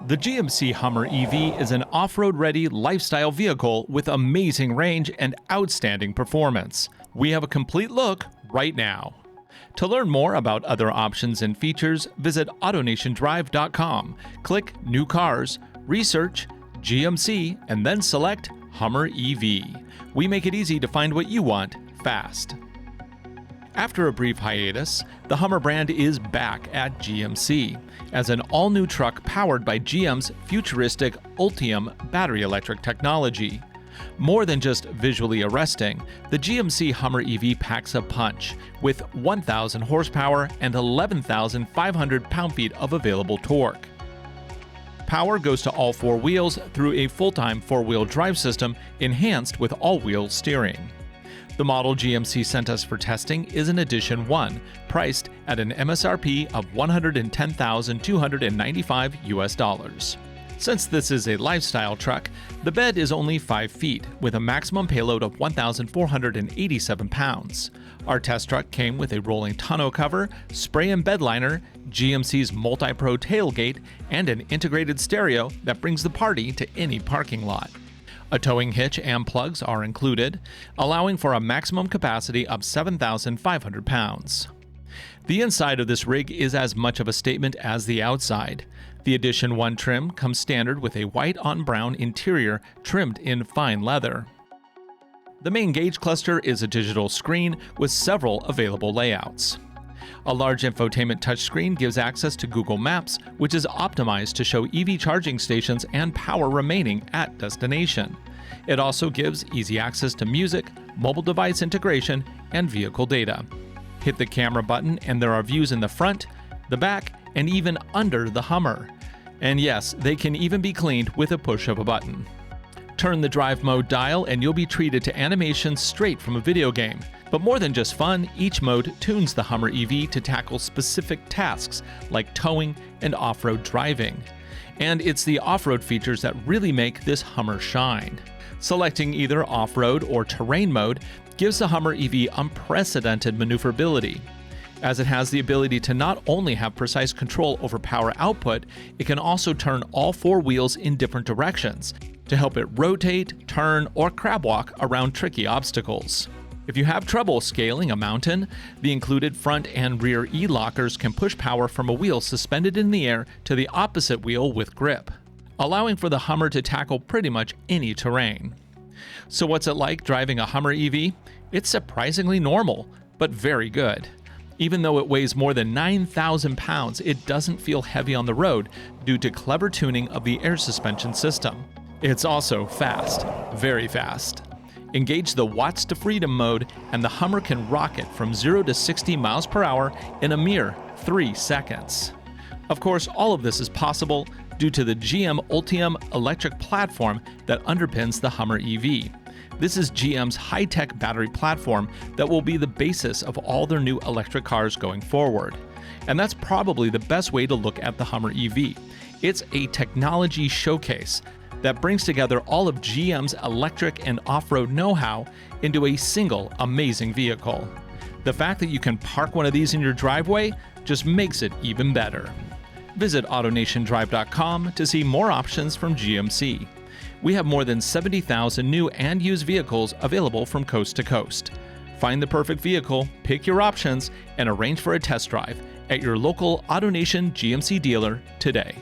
The GMC Hummer EV is an off-road ready lifestyle vehicle with amazing range and outstanding performance. We have a complete look right now. To learn more about other options and features, visit AutoNationDrive.com, click New Cars, research GMC, and then select Hummer EV. We make it easy to find what you want fast. After a brief hiatus, the Hummer brand is back at GMC as an all-new truck powered by GM's futuristic Ultium battery electric technology. More than just visually arresting, the GMC Hummer EV packs a punch with 1,000 horsepower and 11,500 pound-feet of available torque. Power goes to all four wheels through a full-time four-wheel drive system enhanced with all-wheel steering. The model GMC sent us for testing is an Edition 1, priced at an MSRP of $110,295 US. Since this is a lifestyle truck, the bed is only 5 feet, with a maximum payload of 1,487 pounds. Our test truck came with a rolling tonneau cover, spray and bed liner, GMC's multi-pro tailgate, and an integrated stereo that brings the party to any parking lot. A towing hitch and plugs are included, allowing for a maximum capacity of 7,500 pounds. The inside of this rig is as much of a statement as the outside. The Edition 1 trim comes standard with a white on brown interior trimmed in fine leather. The main gauge cluster is a digital screen with several available layouts. A large infotainment touchscreen gives access to Google Maps, which is optimized to show EV charging stations and power remaining at destination. It also gives easy access to music, mobile device integration, and vehicle data. Hit the camera button and there are views in the front, the back, and even under the Hummer. And yes, they can even be cleaned with a push of a button. Turn the drive mode dial and you'll be treated to animations straight from a video game. But more than just fun, each mode tunes the Hummer EV to tackle specific tasks like towing and off-road driving. And it's the off-road features that really make this Hummer shine. Selecting either off-road or terrain mode gives the Hummer EV unprecedented maneuverability, as it has the ability to not only have precise control over power output, it can also turn all four wheels in different directions to help it rotate, turn, or crab walk around tricky obstacles. If you have trouble scaling a mountain, the included front and rear E-lockers can push power from a wheel suspended in the air to the opposite wheel with grip, allowing for the Hummer to tackle pretty much any terrain. So what's it like driving a Hummer EV? It's surprisingly normal, but very good. Even though it weighs more than 9,000 pounds, it doesn't feel heavy on the road due to clever tuning of the air suspension system. It's also fast, very fast. Engage the Watts to Freedom mode and the Hummer can rocket from 0 to 60 miles per hour in a mere 3 seconds. Of course, all of this is possible due to the GM Ultium electric platform that underpins the Hummer EV. This is GM's high-tech battery platform that will be the basis of all their new electric cars going forward. And that's probably the best way to look at the Hummer EV. It's a technology showcase that brings together all of GM's electric and off-road know-how into a single amazing vehicle. The fact that you can park one of these in your driveway just makes it even better. Visit AutoNationDrive.com to see more options from GMC. We have more than 70,000 new and used vehicles available from coast to coast. Find the perfect vehicle, pick your options, and arrange for a test drive at your local AutoNation GMC dealer today.